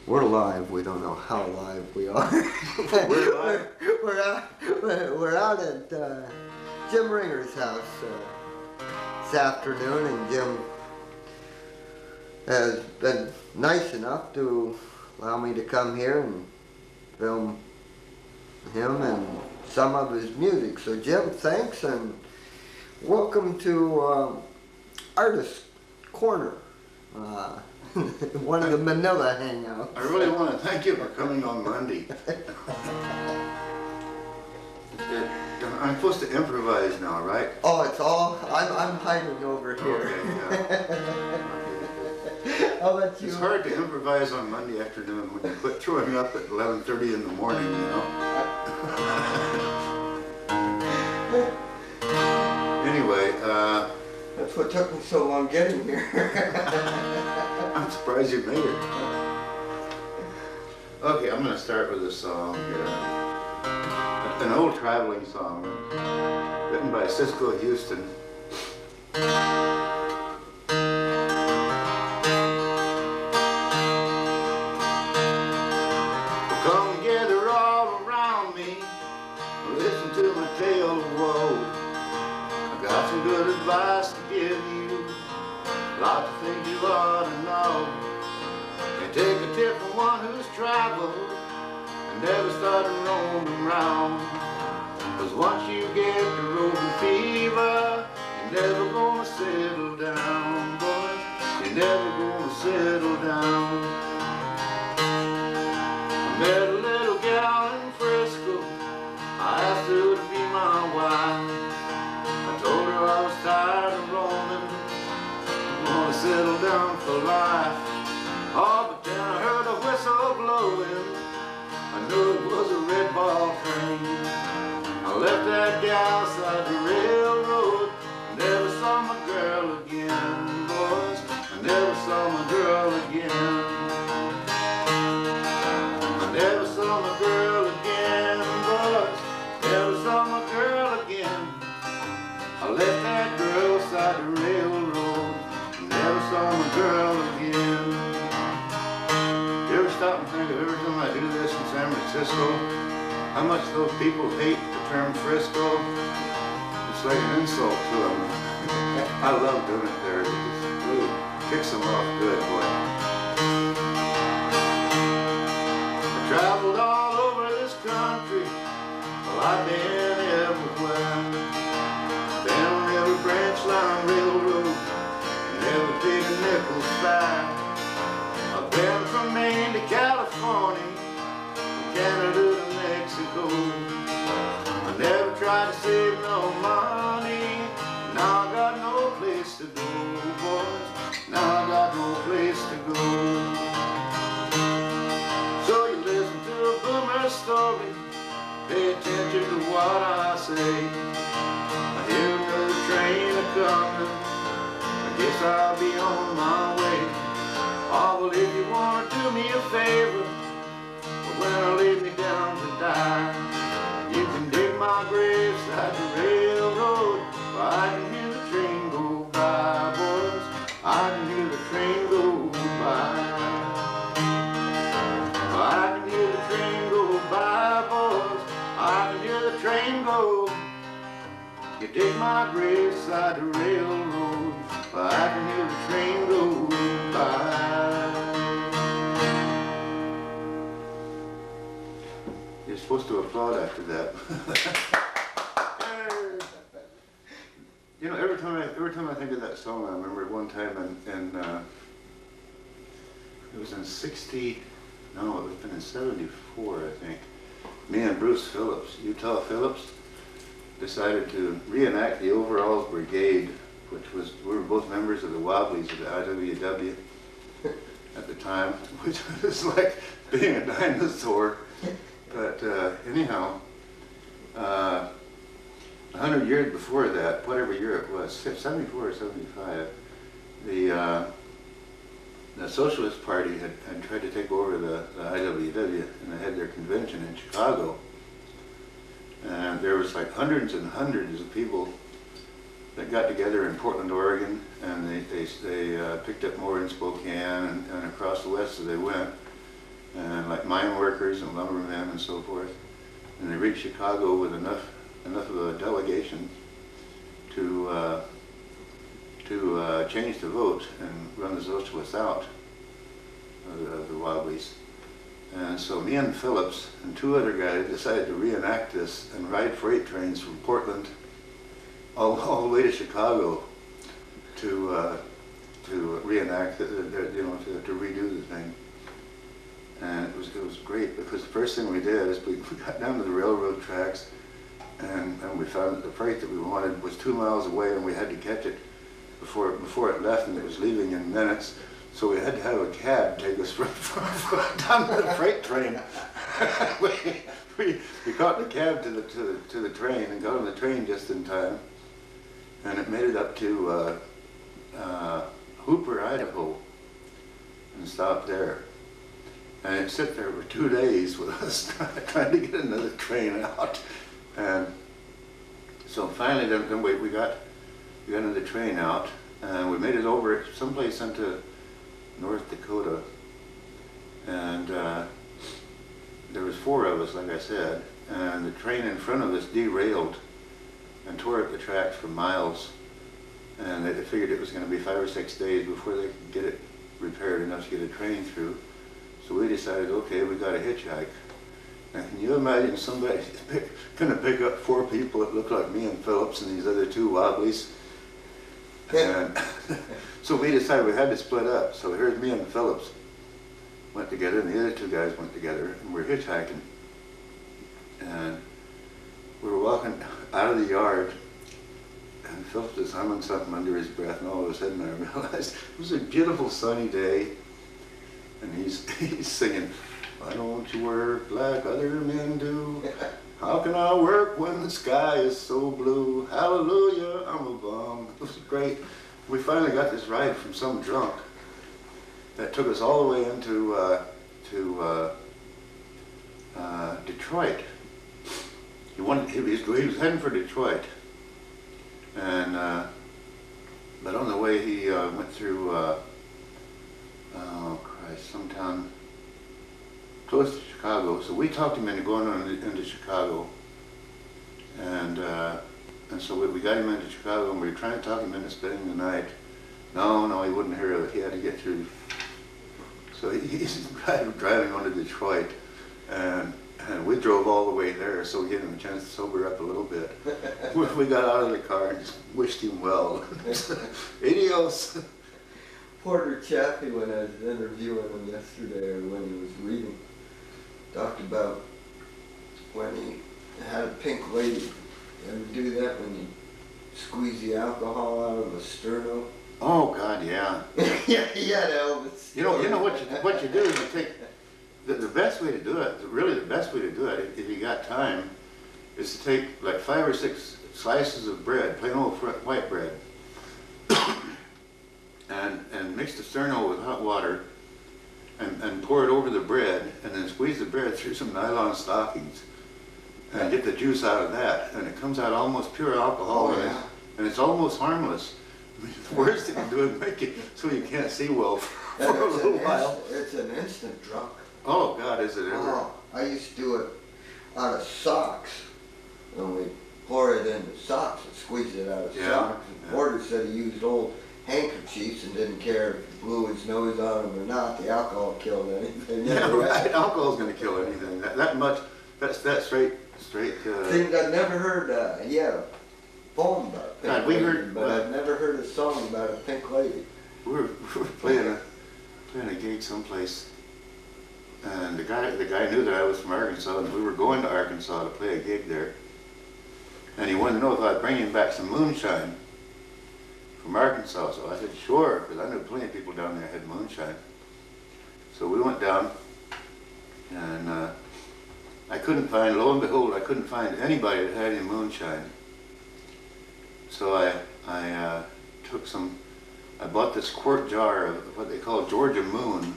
We're live. We don't know how live we are. We're live. We're out at Jim Ringer's house this afternoon, and Jim has been nice enough to allow me to come here and film him and some of his music. So Jim, thanks, and welcome to Artist Corner. One of the Manila hangouts. I really want to thank you for coming on Monday. I'm supposed to improvise now, right? Oh, it's all, I'm hiding over here. Okay, yeah. I'll let you. It's hard to improvise on Monday afternoon when you quit throwing up at 11:30 in the morning, you know? Anyway, that's what took me so long getting here. I'm surprised you made it. Okay, I'm going to start with a song here. An old traveling song written by Cisco Houston. Come gather all around me, listen to my tale of woe. I got some good advice to give you, lots of things you ought to know. And take a tip from one who's traveled and never started roaming around. Cause once you get the roving fever, you're never gonna settle down, boys. You're never gonna settle down. I met a little gal in Frisco, I asked her to be my wife. I told her I was tired of roaming, I wanna settle down for life. Oh, but then I heard a whistle blowing, I knew it was a red ball train. I left that gal beside the railroad, never saw my girl again, boys. I never saw my girl again. I never saw my girl again, boys. Never saw my girl again. I left that girl beside the railroad, never saw my girl again. You ever stop and think of every time I do this in San Francisco, how much those people hate the term Frisco? It's like an insult to them. I love doing it there. It just really kicks them off good, boy. I traveled all over this country. Well, I've been everywhere. Been on every branch line railroad, never paid a nickel's fare. I've been from Maine to California, from Canada to Mexico. I never tried to save no money, now I got no place to go, boys. Now I got no place to go. So you listen to a boomer story, pay attention to what I say. I hear another train a-coming, I guess I'll be on my way. Oh, well, if you want to do me a favor, when I lay me down to die, you can dig my grave beside the railroad, where I can hear the train go by, boys. I can hear the train go by. I can hear the train go by, boys. I can hear the train go. You dig my grave beside the railroad, where I can hear the train go by. You're supposed to applaud after that. You know, every time I think of that song, I remember one time it was in 60, no, it was in 74, I think. Me and Bruce Phillips, Utah Phillips, decided to reenact the Overalls Brigade, which was, we were both members of the Wobblies of the IWW at the time, which was like being a dinosaur. But anyhow, 100 years before that, whatever year it was, 74 or 75, the Socialist Party had tried to take over the IWW, and they had their convention in Chicago. And there was like hundreds and hundreds of people that got together in Portland, Oregon, and they picked up more in Spokane and across the west as they went. and like mine workers and lumbermen and so forth. And they reached Chicago with enough of a delegation to change the vote and run the socialists out of the Wobblies. And so me and Phillips and two other guys decided to reenact this and ride freight trains from Portland all the way to Chicago to reenact it, to redo the thing. And it was great, because the first thing we did is we got down to the railroad tracks, and we found that the freight that we wanted was 2 miles away, and we had to catch it before it left, and it was leaving in minutes. So we had to have a cab take us down to the freight train. we caught the cab to the train and got on the train just in time, and it made it up to Hooper, Idaho, and stopped there. And it sat there for 2 days with us trying to get another train out. And so finally, then we got another train out, and we made it over someplace into North Dakota. And there was 4 of us, like I said, and the train in front of us derailed and tore up the tracks for miles. And they figured it was going to be 5 or 6 days before they could get it repaired enough to get a train through. So we decided, okay, we got to hitchhike. And can you imagine somebody gonna pick up 4 people that look like me and Phillips and these other 2 Wobblies? And so we decided we had to split up. So here's me and Phillips went together, and the other 2 guys went together, and we're hitchhiking. And we were walking out of the yard, and Phillips was humming something under his breath, and all of a sudden I realized it was a beautiful sunny day, and he's singing, "Why don't you work like other men do? How can I work when the sky is so blue? Hallelujah, I'm a bum." It was great. We finally got this ride from some drunk that took us all the way into Detroit. He was heading for Detroit, and but on the way he went through some town close to Chicago. So we talked him into going on into Chicago, and so we got him into Chicago, and we were trying to talk him into spending the night. No, he wouldn't hear of it. He had to get through. So he's driving on to Detroit, and we drove all the way there, so we gave him a chance to sober up a little bit. We got out of the car and just wished him well. Adios. Porter Chaffee, when I was interviewing him yesterday, or when he was reading, talked about when he had a pink lady. You ever do that when you squeeze the alcohol out of a sterno? Oh God, yeah. Yeah, he had Elvis. You know what you do is you take the best way to do it. Really, the best way to do it, if you got time, is to take like 5 or 6 slices of bread, plain old white bread, and mix the sterno with hot water, and pour it over the bread, and then squeeze the bread through some nylon stockings, and get the juice out of that, and it comes out almost pure alcohol, and it's almost harmless. I mean, the worst thing to do is make it so you can't see well for a little while. It's an instant drunk. Oh God, is it ever? Oh, I used to do it out of socks, and we pour it into socks and squeeze it out of socks. And Porter said he used old handkerchiefs and didn't care if he blew his nose on them or not. The alcohol killed anything. Yeah, right. Alcohol's going to kill anything. That much. That's straight. Things I've never heard. He had a poem about a pink lady, but I've never heard a song about a pink lady. We were playing a gig someplace, and the guy knew that I was from Arkansas, and we were going to Arkansas to play a gig there, and he wanted to know if I'd bring him back some moonshine from Arkansas. So I said sure, because I knew plenty of people down there had moonshine. So we went down, and I couldn't find, lo and behold, I couldn't find anybody that had any moonshine. So I bought this quart jar of what they call Georgia Moon,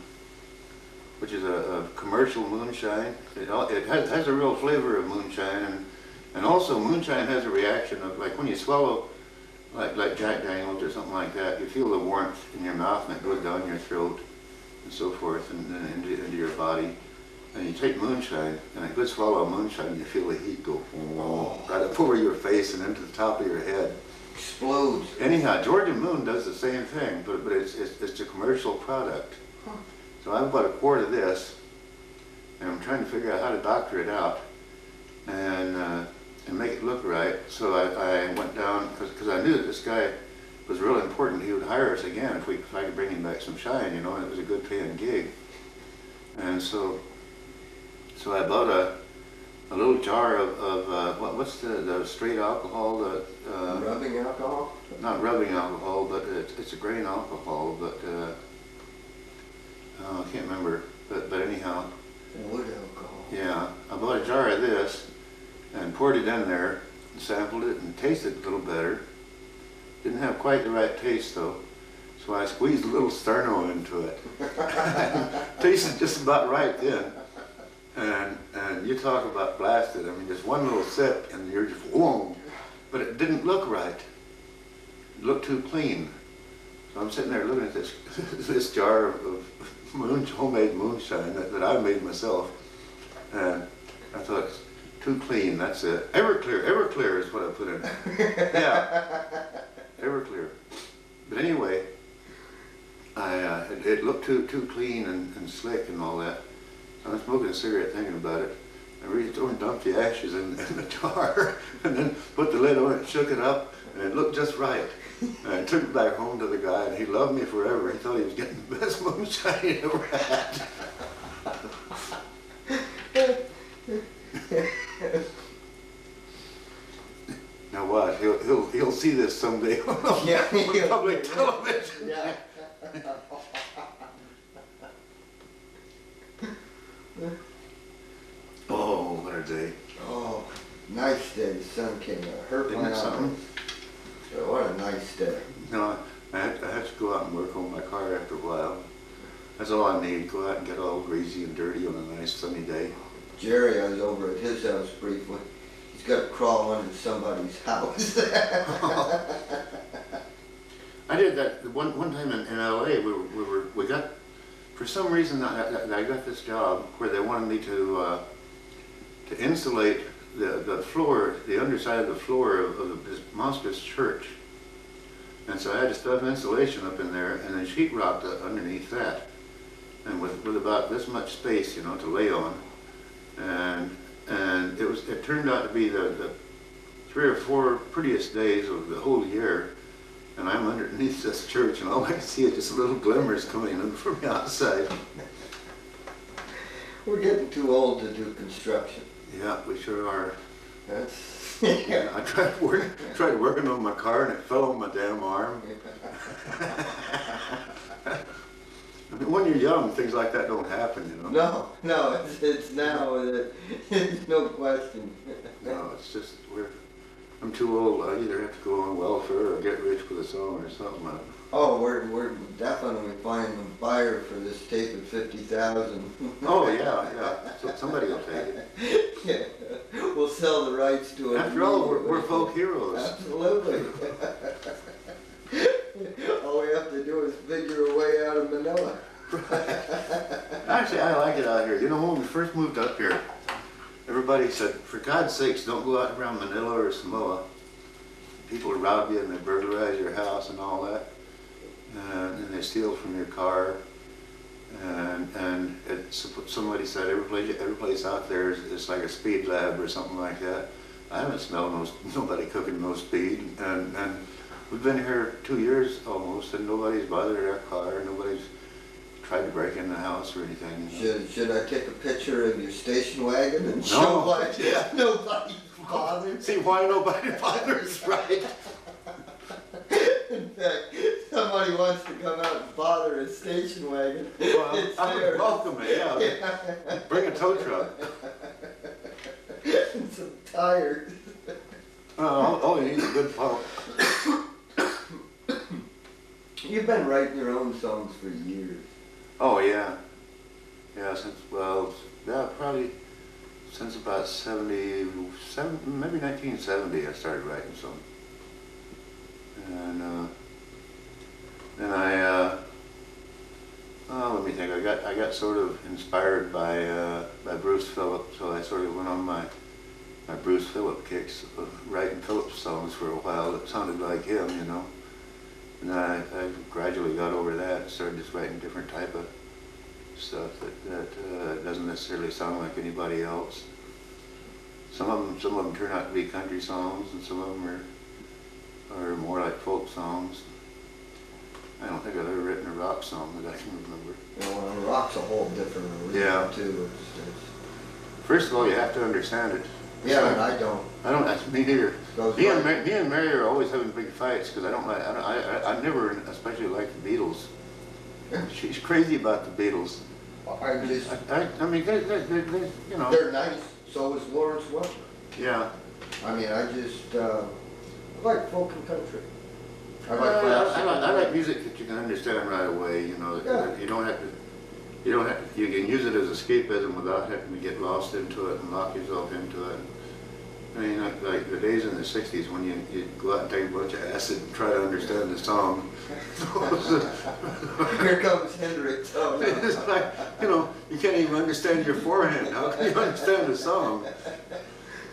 which is a commercial moonshine. It has a real flavor of moonshine, and also moonshine has a reaction of, like when you swallow like Jack Daniels or something like that, you feel the warmth in your mouth and it goes down your throat and so forth and then into your body. And you take moonshine, and a good swallow of moonshine, you feel the heat go right up over your face and into the top of your head. Explodes. Anyhow, Georgia Moon does the same thing, but it's a commercial product. Huh. So I bought a quart of this, and I'm trying to figure out how to doctor it out and make it look right. So I went down, because I knew that this guy was real important. He would hire us again if I could bring him back some shine, you know, and it was a good paying gig. And so I bought a little jar of what's the straight alcohol? Rubbing alcohol? Not rubbing alcohol, but it's a grain alcohol, but I can't remember. But anyhow. Wood alcohol. Yeah, I bought a jar of this and poured it in there and sampled it and tasted it a little better. Didn't have quite the right taste though, so I squeezed a little sterno into it. Tasted just about right then. And you talk about blasted, I mean just one little sip and you're just whoa. But it didn't look right. It looked too clean. So I'm sitting there looking at this jar of homemade moonshine that I made myself. And I thought, it's too clean, that's it. Everclear is what I put in. Yeah, Everclear. But anyway, it looked too clean and slick and all that. I was smoking a cigarette thinking about it. I reached over and dumped the ashes in the jar and then put the lid on it, shook it up, and it looked just right. And I took it back home to the guy, and he loved me forever. He thought he was getting the best moonshine he ever had. Now watch, he'll see this someday on public television. Yeah. Oh, what a day. Oh, nice day. The sun came out. Hurt Isn't my it eye. something? So what a nice day. No, I have to go out and work on my car after a while. That's all I need. Go out and get all greasy and dirty on a nice sunny day. Jerry, I was over at his house briefly. He's got to crawl under somebody's house. I did that one time in LA. We got, for some reason I got this job where they wanted me to insulate the floor, the underside of the floor of this monstrous church. And so I had to stuff insulation up in there and then sheetrock underneath that. And with about this much space, you know, to lay on. And it turned out to be the 3 or 4 prettiest days of the whole year. And I'm underneath this church and all I can see is just little glimmers coming in from the outside. We're getting too old to do construction. Yeah, we sure are. That's Yeah, I tried working on my car and it fell on my damn arm. I mean, when you're young, things like that don't happen, you know. No, it's now. It's no question. No, it's just I'm too old. I either have to go on welfare or get rich with a song or something. Oh, we're definitely finding a buyer for this tape at 50,000. Oh yeah. So somebody will take it. Yeah, we'll sell the rights to it. After all, we're folk heroes. Absolutely. All we have to do is figure a way out of Manila. Actually, I like it out here. You know, when we first moved up here, everybody said, for God's sakes, don't go out around Manila or Samoa. People will rob you and they burglarize your house and all that. And they steal from your car. And somebody said every place out there is like a speed lab or something like that. I haven't smelled nobody cooking no speed. And we've been here 2 years almost and nobody's bothered our car. Nobody's tried to break in the house or anything. You know? Should I take a picture of your station wagon and show why nobody's bothered? See why nobody bothers, right? In fact, somebody wants to come out and bother a station wagon. Well, It's I there. would welcome it, yeah. Bring a tow truck. And some tires. All you need is a good pump. You've been writing your own songs for years. Oh yeah. Yeah, probably since about 77, maybe 1970 I started writing some. And then Let me think. I got sort of inspired by Bruce Phillips, so I sort of went on my Bruce Phillips kicks of writing Phillips songs for a while that sounded like him, you know. And then I gradually got over that and started just writing different type of stuff that doesn't necessarily sound like anybody else. Some of them turn out to be country songs, and some of them are more like folk songs. I don't think I've ever written a rock song that I can remember. Well, rock's a whole different arena, yeah. too. First of all, you have to understand it. Yeah, and I don't. That's me neither. Me and Mary are always having big fights because I never especially liked the Beatles. She's crazy about the Beatles. I mean, they're you know. They're nice. So is Lawrence Welk. Yeah. I mean, I like folk and country. I like music that you can understand right away. You know, yeah. You can use it as escapism without having to get lost into it and lock yourself into it. I mean, like the days in the '60s when you'd go out and take a bunch of acid and try to understand the song. Here comes Hendrix. Oh, no. It's like, you know, you can't even understand your forehand. How can you understand the song?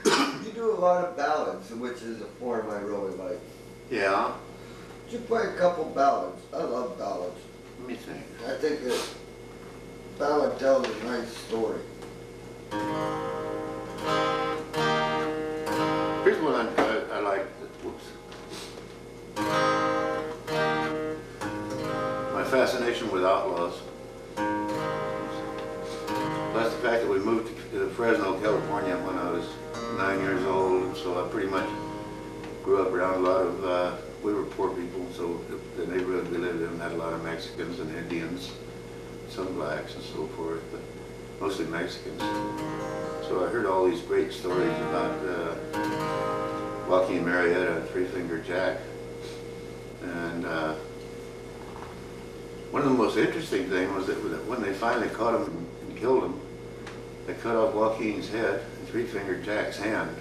You do a lot of ballads, which is a form I really like. Yeah. You play a couple ballads. I love ballads. Let me think. I think that ballad tells a nice story. Here's one I like. Whoops. My fascination with outlaws. That's the fact that we moved to Fresno, California when I was 9 years old, and so I pretty much grew up around a lot of, we were poor people, so the neighborhood we lived in had a lot of Mexicans and Indians, some blacks and so forth, but mostly Mexicans. So I heard all these great stories about Joaquin Murrieta and Three Finger Jack. And one of the most interesting things was that when they finally caught him and killed him, they cut off Joaquin's head and Three Finger Jack's hand.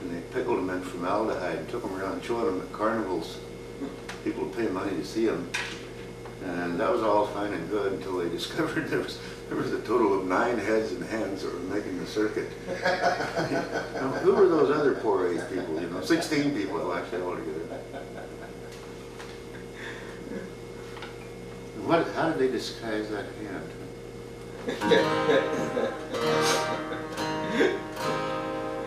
And they pickled him in formaldehyde and took him around showing them at carnivals. People would pay money to see him. And that was all fine and good until they discovered there was a total of 9 heads and hands that were making the circuit. Now, who were those other poor 8 people? You know, 16 people actually altogether. How did they disguise that hand?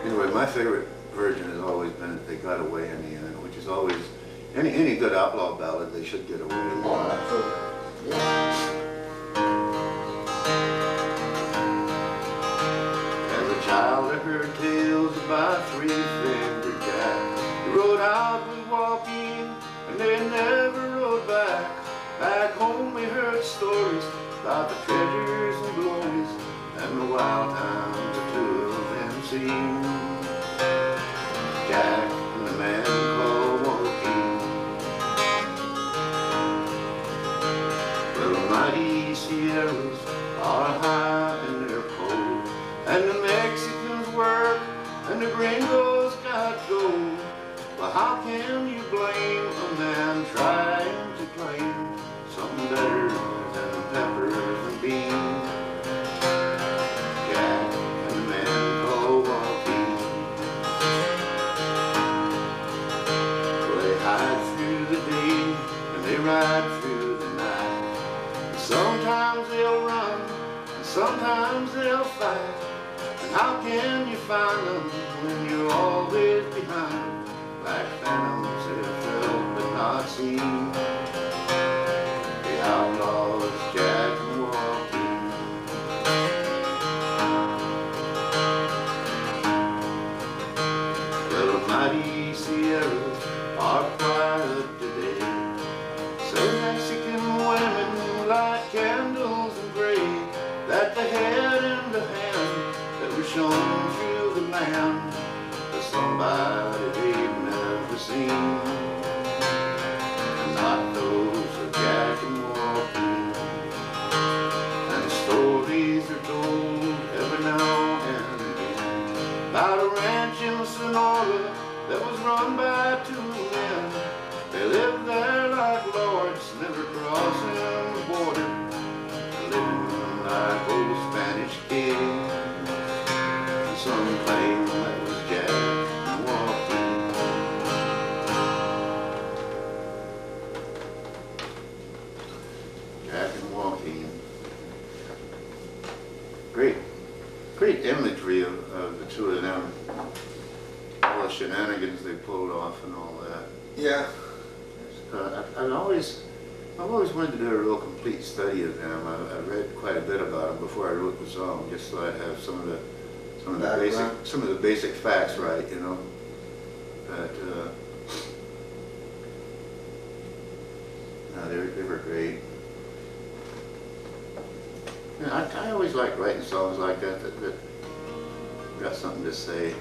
Anyway, my favorite version has always been that they got away in the end, which is always any good outlaw ballad, they should get away in the end. Oh, absolutely. Yeah. As a child, I heard tales about Three Finger Jack. He rode out with Joaquin, and they never rode back. Back home, we heard stories about the treasures and glories and the wild times the two of them seen. Jack and the man called Joaquin. Well, the mighty Sierras are high and they're cold, and the Mexicans work and the gringos got gold. Well, how can you blame a man trying to claim something better than peppers and beans? Jack and the man called Joaquin. Well, they hide through the day and they ride through the night. And sometimes they'll run and sometimes they'll fight. And how can you find them when you're always behind? Like phantoms that have felt but not seen. The outlaws, Jack and Joaquin. Well, the mighty Sierras are quiet today. Some Mexican women light candles in gray, that the head and the hand that were shown through the land was somebody they've never seen. And not those of Jack and Joaquin. And stories are told every now and again about a ranch in Sonora that was run by 2 men. They lived there like lords, never crossing the border. living like old Spanish kings. And some claim that was Jack and Joaquin. Jack and Joaquin. Great imagery of the two of them. All the shenanigans they pulled off and all that. Yeah. I've always wanted to do a real complete study of them. I read quite a bit about them before I wrote the song, just so I'd have some of the basic facts right, you know. But no, they were great. Yeah, I always like writing songs like that that got something to say.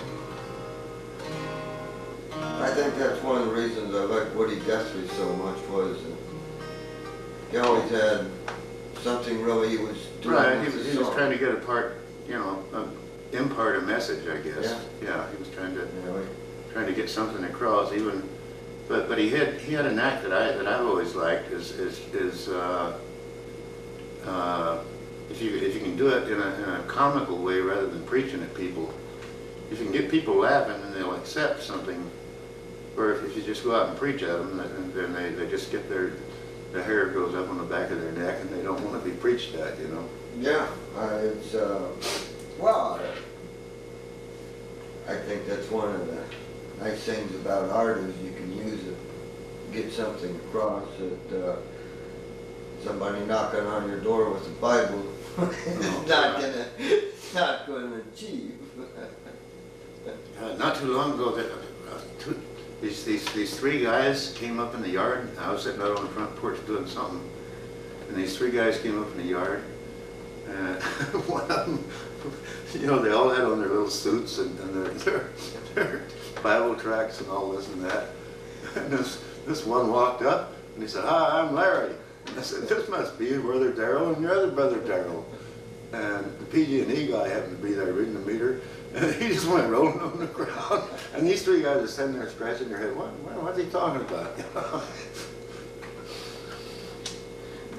I think that's one of the reasons I liked Woody Guthrie so much, was he always had something really he was doing. Right, he was trying to get impart a message, I guess. Yeah, he was trying to get something across. Even, but he had a knack that I've always liked is if you can do it in a comical way rather than preaching at people. If you can get people laughing and they'll accept something, or if you just go out and preach at them, then they just get the hair goes up on the back of their neck and they don't want to be preached at, you know. Yeah, it's well, I think that's one of the nice things about art is you can use it, get something across that somebody knocking on your door with the Bible is not gonna achieve. Not too long ago, these three guys came up in the yard. I was sitting out on the front porch doing something, and these three guys came up in the yard. And one of them, you know, they all had on their little suits and their Bible tracts and all this and that. And this one walked up and he said, "Hi, I'm Larry." And I said, "This must be your brother Darrell and your other brother Darrell." And the PG&E guy happened to be there reading the meter, and he just went rolling on the ground. And these three guys are sitting there scratching their head. What's he talking about?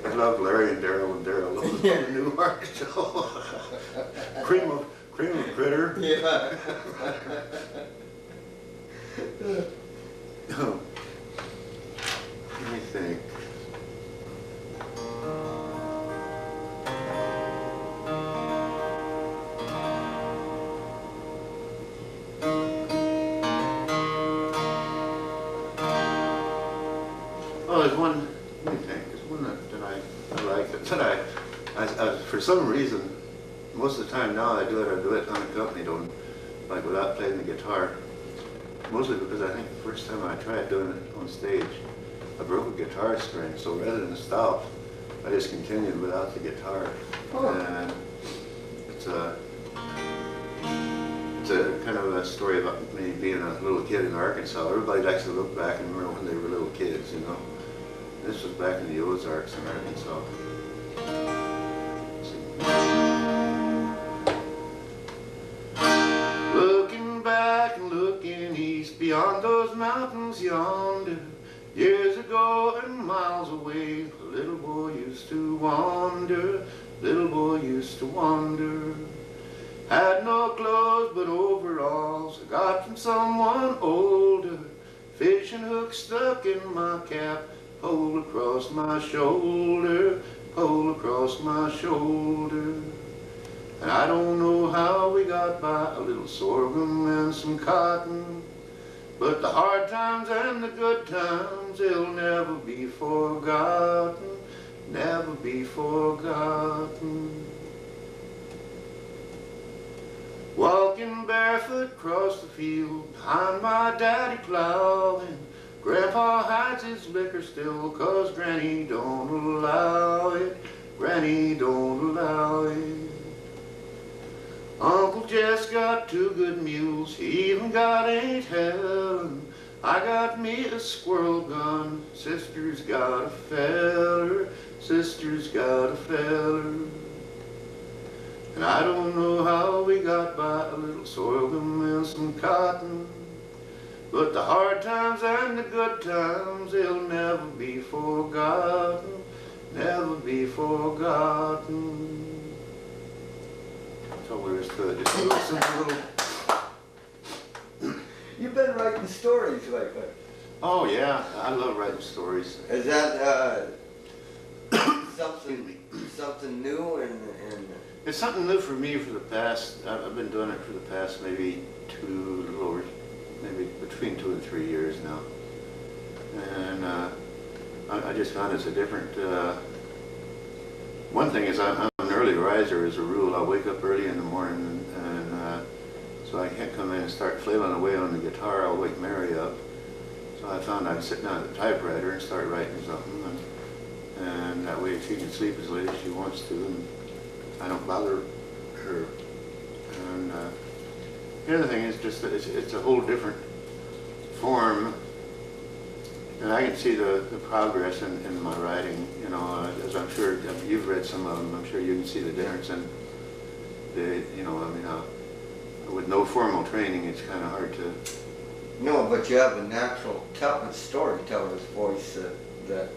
I love Larry and Darrell on the new art show. cream of critter. Yeah. Let me think. Oh, there's one. Let me think. There's one that I like. That I for some reason, most of the time now I do it unaccompanied, like without playing the guitar. Mostly because I think the first time I tried doing it on stage, I broke a guitar string. So rather than stop, I just continued without the guitar. Oh. And it's a kind of a story about me being a little kid in Arkansas. Everybody likes to look back and remember when they were little kids, you know. This was back in the Ozarks in Arkansas. Looking back and looking east beyond those mountains yonder, years ago and miles away, a little boy used to wander, little boy used to wander. Had no clothes but overalls I got from someone older, fishing hook stuck in my cap, pole across my shoulder, pole across my shoulder. And I don't know how we got by, a little sorghum and some cotton, but the hard times and the good times, they'll never be forgotten, never be forgotten. Walking barefoot across the field, behind my daddy plowing, Grandpa hides his liquor still, 'cause Granny don't allow it, Granny don't allow it. Uncle Jess got 2 good mules, he even got Aunt Helen. I got me a squirrel gun, sister's got a feller, sister's got a feller. And I don't know how we got by, a little sorghum and some cotton, but the hard times and the good times, they'll never be forgotten, never be forgotten. That's all there is to it. Just a little simple little. You've been writing stories lately. Oh yeah, I love writing stories. Is that something new and It's something new for me for the past. I've been doing it for the past maybe maybe between 2 and 3 years now, and I just found it's a different. One thing is I'm an early riser as a rule. I wake up early in the morning, and so I can't come in and start flailing away on the guitar. I'll wake Mary up. So I found I'd sit down at the typewriter and start writing something, and that way she can sleep as late as she wants to, and I don't bother her. And the other thing is just that it's a whole different form, and I can see the progress in my writing. You know, as I'm sure you've read some of them, I'm sure you can see the difference in the. You know, I mean, with no formal training, it's kind of hard to. No, but you have a natural storyteller's voice that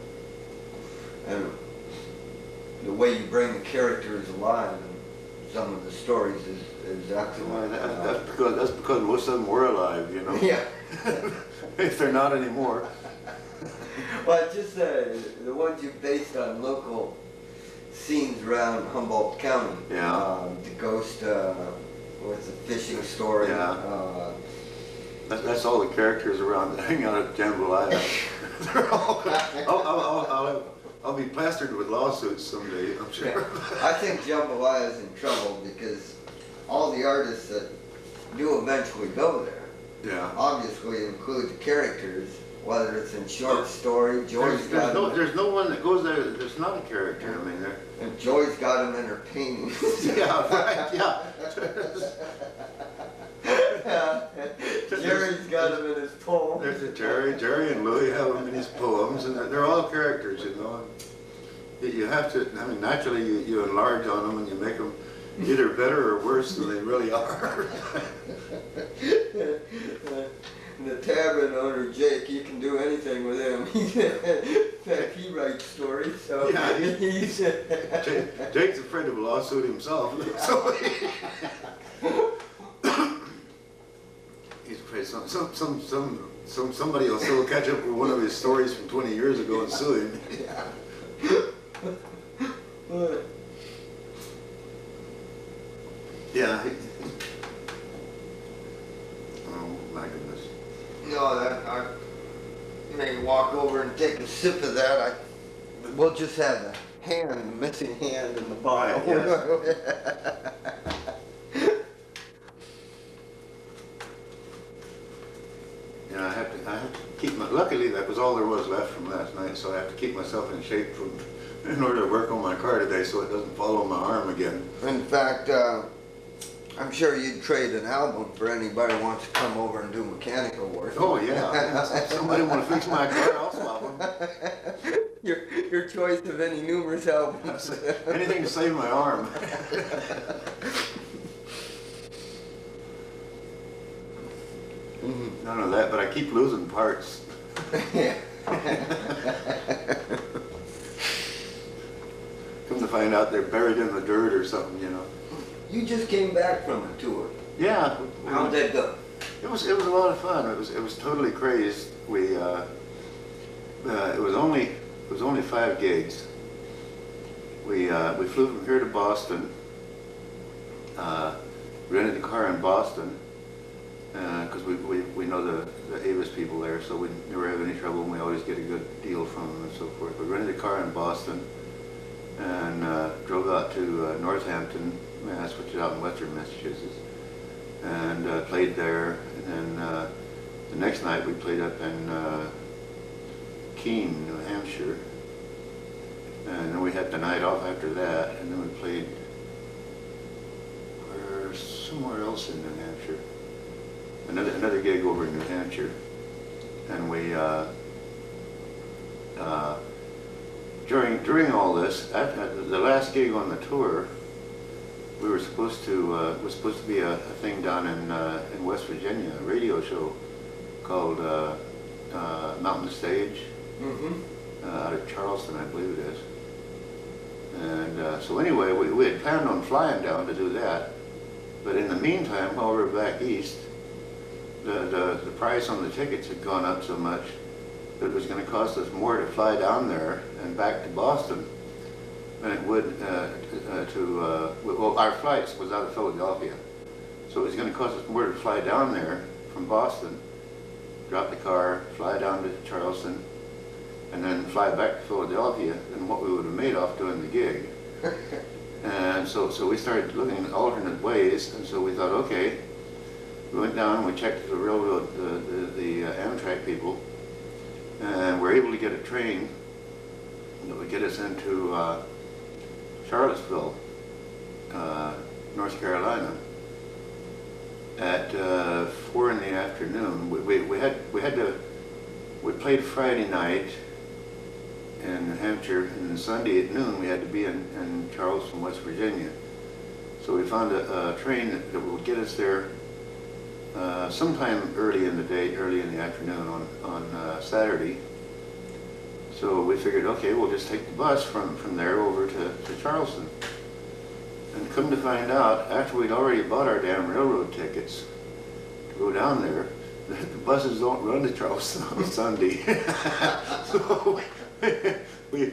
and the way you bring the characters alive in some of the stories is excellent. That's because most of them were alive, you know. Yeah. If they're not anymore. Well, just the ones you based on local scenes around Humboldt County. Yeah. The ghost, what's the fishing story? Yeah. That's all the characters around that hang out at Jambalaya. They're all. I'll be plastered with lawsuits someday, I'm sure. Yeah. I think Jambalaya is in trouble because all the artists that do eventually go there, obviously include the characters, whether it's in short story. Joy's there's no one that goes there that's not a character. I mean, and Joy's got them in her paintings. Yeah, right. Yeah. Jerry's got him in his poem. There's a Jerry and Louie have him in his poems, and they're all characters, you know. You have to, I mean, naturally you enlarge on them and you make them either better or worse than they really are. The tavern owner, Jake, you can do anything with him. In fact, he writes stories, so yeah, he's... Jake's afraid of a lawsuit himself. So he's afraid somebody will still catch up with one of his stories from 20 years ago and sue him. Yeah. Oh my goodness. No, I may walk over and take a sip of that. We'll just have a missing hand in the bottle. Right, yes. Yeah, I have to keep my. Luckily, that was all there was left from last night, so I have to keep myself in shape in order to work on my car today, so it doesn't fall on my arm again. In fact, I'm sure you'd trade an album for anybody who wants to come over and do mechanical work. Oh yeah, if somebody want to fix my car, I'll swap them. Your choice of any numerous albums. Anything to save my arm. None of that, but I keep losing parts. Come to find out they're buried in the dirt or something, you know. You just came back from a tour. Yeah. How'd that go? It was a lot of fun. It was totally crazed. We it was only 5 gigs. We flew from here to Boston. Rented a car in Boston because we know the Avis people there, so we never have any trouble, and we always get a good deal from them and so forth. We rented a car in Boston and drove out to Northampton, Mass, which is out in western Massachusetts, and played there. And then the next night we played up in Keene, New Hampshire, and then we had the night off after that, and then we played somewhere else in New Hampshire, another gig over in New Hampshire, and we during all this, at the last gig on the tour, we were supposed to was supposed to be a thing down in West Virginia, a radio show called Mountain Stage, out of Charleston, I believe it is, And so anyway, we had planned on flying down to do that. But in the meantime, while we were back east, the price on the tickets had gone up so much that it was going to cost us more to fly down there and back to Boston than it would well, our flights was out of Philadelphia. So it was going to cost us more to fly down there from Boston, drop the car, fly down to Charleston, and then fly back to Philadelphia than what we would have made off doing the gig. And so we started looking at alternate ways, and so we thought, okay, we went down and we checked the railroad, the Amtrak people, and we're able to get a train that would get us into Charlottesville, North Carolina, at 4 in the afternoon. We played Friday night in New Hampshire, and then Sunday at noon we had to be in Charleston, West Virginia. So we found a train that would get us there sometime early in the day, early in the afternoon on Saturday. So we figured, okay, we'll just take the bus from there over to Charleston. And come to find out, after we'd already bought our damn railroad tickets to go down there, the buses don't run to Charleston on Sunday. So we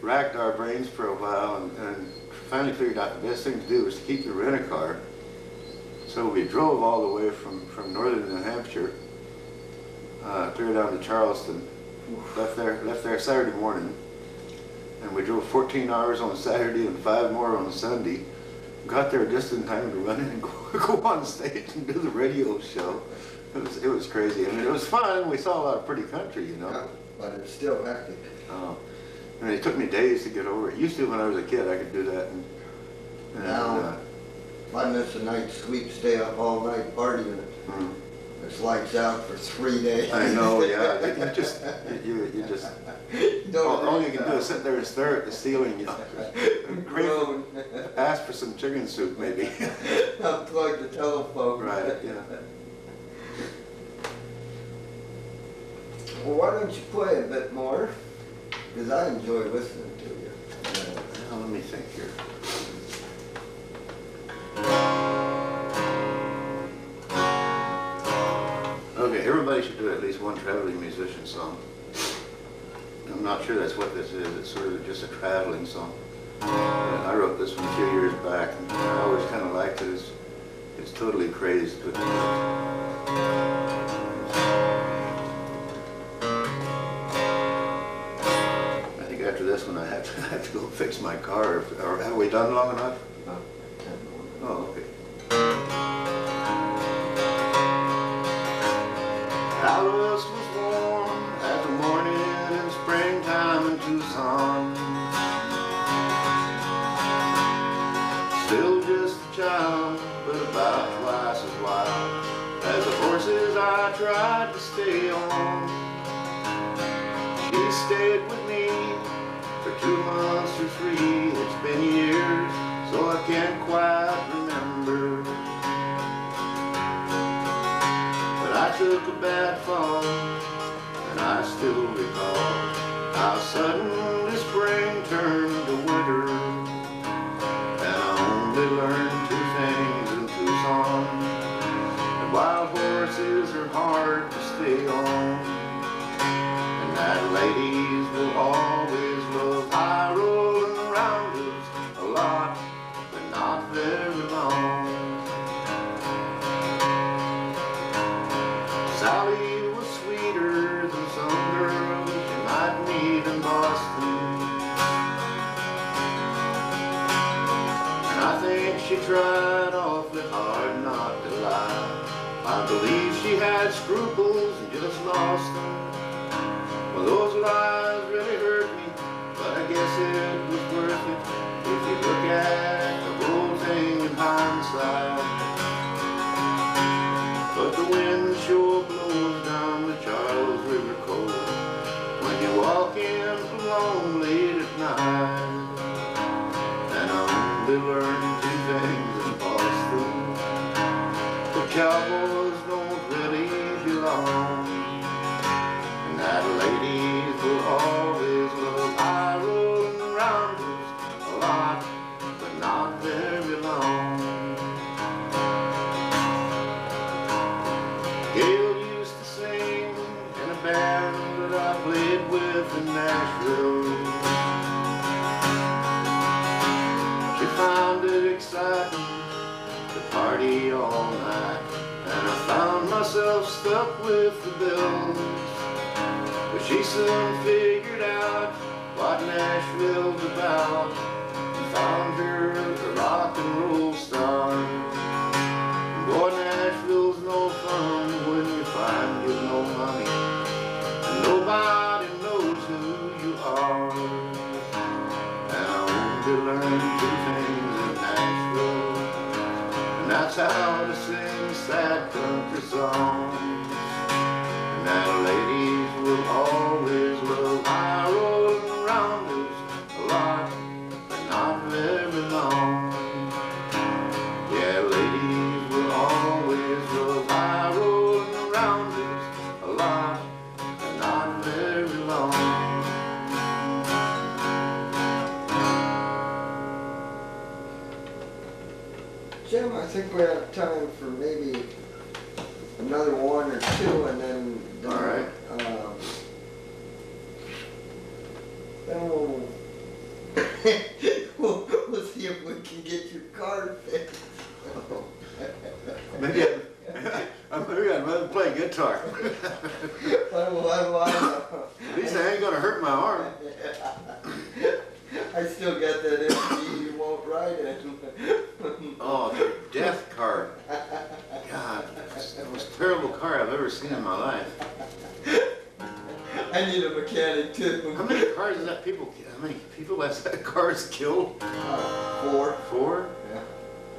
racked our brains for a while and finally figured out the best thing to do was to keep the rent-a-car. So we drove all the way from northern New Hampshire, clear down to Charleston, left there Saturday morning, and we drove 14 hours on Saturday and 5 more on Sunday. Got there just in time to run in and go on stage and do the radio show. It was crazy. I mean, it was fun. We saw a lot of pretty country, you know. Yeah, but it's still hectic. I mean, it took me days to get over it. Used to when I was a kid, I could do that. And now, if I miss a night's sleep, stay up all night partying. It's lights out for 3 days. I know, yeah. You just all you can do is sit there and stare at the ceiling, you know. Groan. Ask for some chicken soup, maybe. Unplug the telephone. Right, yeah. Well, why don't you play a bit more? Because I enjoy listening to you. Well, let me think here. Okay, everybody should do at least one traveling musician song. I'm not sure that's what this is. It's sort of just a traveling song. I wrote this one a few years back, and I always kind of liked it. It's totally crazed, but I think after this one I have to go fix my car. Or have we done long enough? Oh, okay. Alice was warm as the morning in springtime in Tucson. Still just a child, but about twice as wild as the horses I tried to stay on. She stayed with me for 2 months or 3. It's been years, so I can't quite remember. I took a bad fall, and I still recall how suddenly spring turned to winter, and I only learned 2 things in Tucson: that wild horses are hard to stay on, and that ladies will always love high rolling rounders a lot, but not very long. Sally was sweeter than some girls you might meet in Boston, and I think she tried awfully hard not to lie. I believe she had scruples and just lost them. Well, those lies really hurt me, but I guess it was worth it if you look at the whole thing in hindsight. But the wind sure blows down the Charles River cold when you walk in alone late at night. And I only learned 2 things in Boston: the cowboys don't really belong, and that ladies will always love high rolling rounders found it exciting to party all night, and I found myself stuck with the bills. But she soon figured out what Nashville's about, and found her a rock and roll star. Boy, Nashville's no fun when you find you've no money and nobody knows who you are. And I want to learn two things in Nashville, and that's how to sing sad country songs, and that ladies will always love high rolling rounders a lot, but not very long. Yeah, ladies will always love high rolling rounders a lot, but not very long. Jim, I think we have time for maybe another one or two, and then All right. Then we'll see if we can get your car fixed. Maybe I'd rather play guitar. What do I know? At least I ain't gonna hurt my arm. I still got that MG you won't ride in. Oh, the death car. God, it's the most terrible car I've ever seen in my life. I need a mechanic too. How many cars is that how many people has that car's killed? 4. 4? Yeah.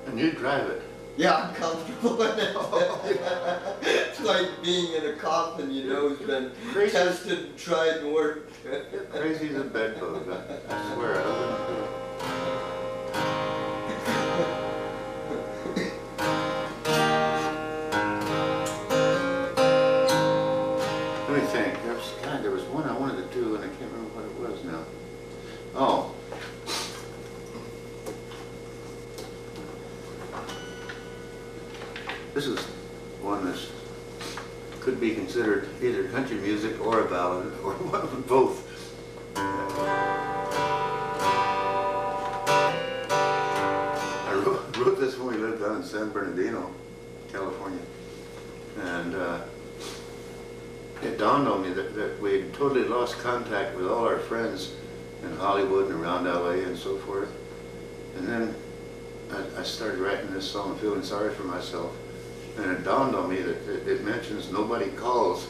And you drive it? Yeah, I'm comfortable in it. It's like being in a coffin, you know, it's been tested and tried and worked. Crazy as a bedbug, I swear. I wouldn't do it. Let me think. There was one I wanted to do, and I can't remember what it was now. Oh. This is one that could be considered either country music or a ballad, or both. I wrote this when we lived down in San Bernardino, California, and it dawned on me that we had totally lost contact with all our friends in Hollywood and around LA and so forth. And then I started writing this song, feeling sorry for myself. And it dawned on me that it mentions nobody calls.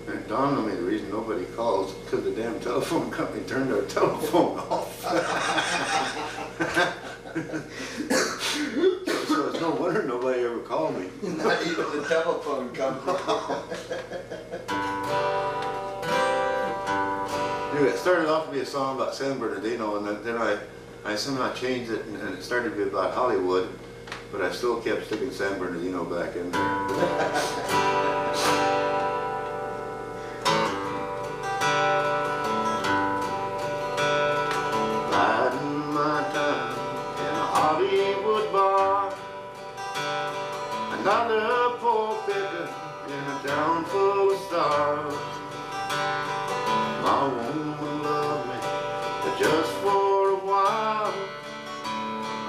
And it dawned on me the reason nobody calls is because the damn telephone company turned our telephone off. So it's no wonder nobody ever called me. Not even the telephone company. Anyway, it started off to be a song about San Bernardino, and then I somehow changed it, and it started to be about Hollywood. But I still kept sticking San Bernardino back in there. Biding my time in a Hollywood bar, another poor picker in a town full of stars. My woman loved me, but just for a while.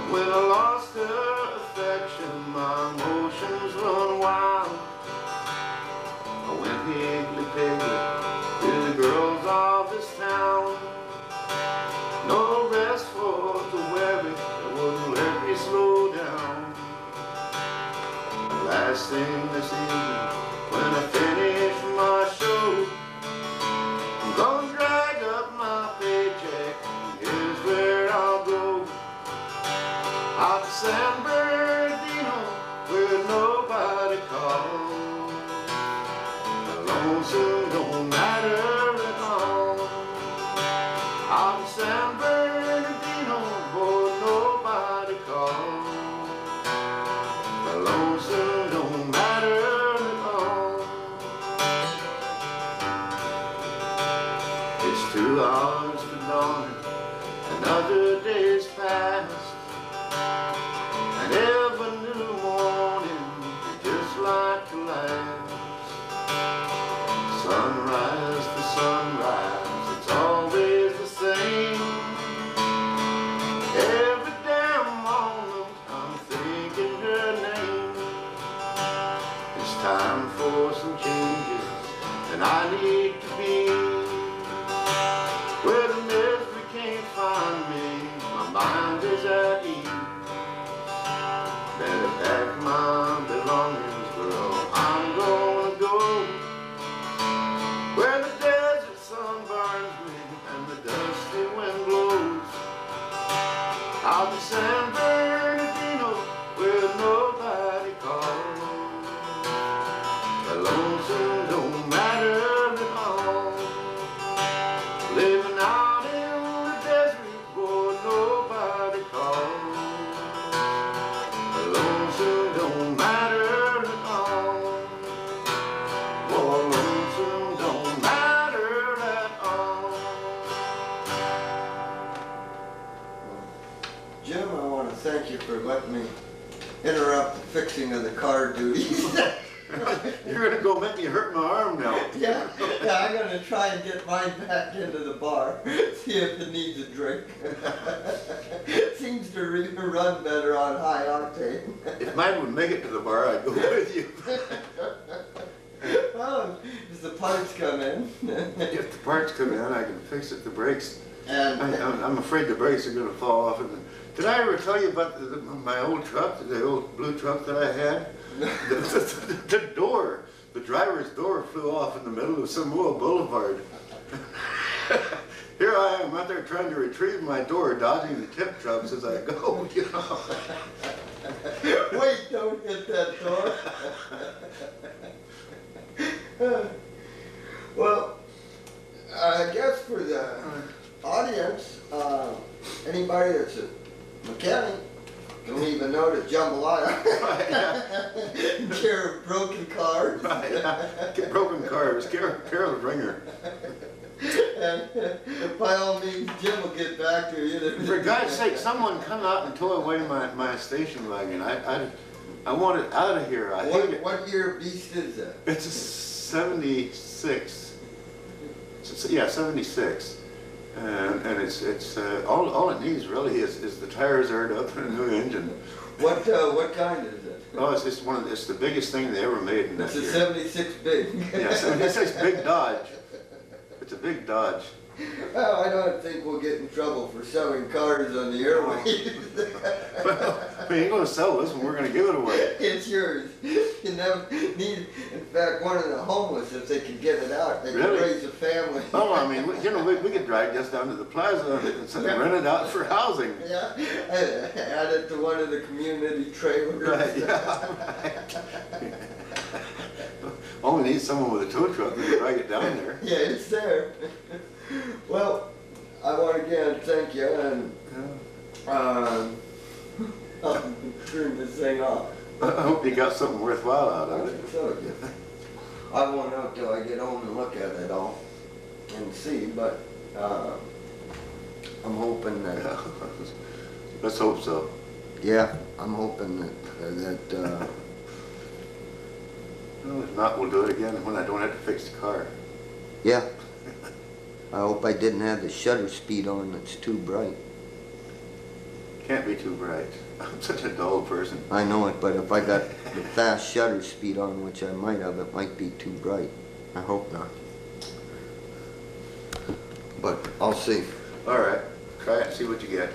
When I lost her affection, my emotions run wild. I went higgly-piggly to the girls of this town. No rest for the weary, they wouldn't let me slow down. The last thing this evening, when I finish my show, I'm gonna drag up my paycheck, and here's where I'll go. Out to San Bernardino, where nobody calls. The lonesome don't matter at all. Out to San Bernardino, where nobody calls. The lonesome don't matter at all. It's 2 hours to dawn, another day's passed. And every new morning is just like the last. Sunrise I need to be, where the misery can't find me. My mind is at ease. Better pack my belongings, girl. I'm gonna go where the desert sun burns me and the dusty wind blows. I'll be San Bernardino where nobody calls. The lonesome don't matter at all. Living out in the desert where nobody calls. The lonesome don't matter at all. Oh, lonesome don't matter at all. Jim, I want to thank you for letting me interrupt the fixing of the car duties. You're gonna go make me hurt my arm now. Yeah, I'm gonna try and get mine back into the bar, see if it needs a drink. Seems to run better on high octane. If mine would make it to the bar, I'd go with you. Well, as the parts come in. If the parts come in, I can fix it. The brakes, And I'm afraid the brakes are gonna fall off. Did I ever tell you about my old truck, the old blue truck that I had? The door, the driver's door flew off in the middle of Samoa Boulevard. Here I am out there trying to retrieve my door, dodging the tip trucks as I go, you know. Wait, don't hit that door. Well, I guess for the audience, anybody that's a mechanic don't even know the jambalaya. Right, yeah. Care of broken cars. Right, yeah. Get broken cars, Carol's ringer. And by all means, Jim will get back to you. For God's sake, someone come out and tow away my station wagon. I want it out of here. I hate it. What year beast is that? It's a 76. Yeah, 76. And it's all it needs really is the tires aired up and a new engine. What kind is it? Oh, it's the biggest thing they ever made in that It's a year. 76 big. Yeah, 76 big Dodge. It's a big Dodge. Well, I don't think we'll get in trouble for selling cars on the airwaves. Well, we ain't gonna sell this one. We're gonna give it away. It's yours. You never need. In fact, one of the homeless, if they could get it out, they Really? could raise a family. Oh, I mean, we could drag this down to the plaza and rent it out for housing. Yeah, add it to one of the community trailers. Right, yeah, right. All we need is someone with a tow truck that can drag it down there. Yeah, it's there. Well, I want to again thank you, and I'll turn this thing off. I hope you got something worthwhile out I of think it. so, yeah. I won't know till I get home and look at it all and see, but I'm hoping that. Let's hope so. Yeah, I'm hoping that Well, if not, we'll do it again when I don't have to fix the car. yeah. I hope I didn't have the shutter speed on that's too bright. Can't be too bright. I'm such a dull person. I know it, but if I got the fast shutter speed on, which I might have, it might be too bright. I hope not. But I'll see. All right, try it and see what you get.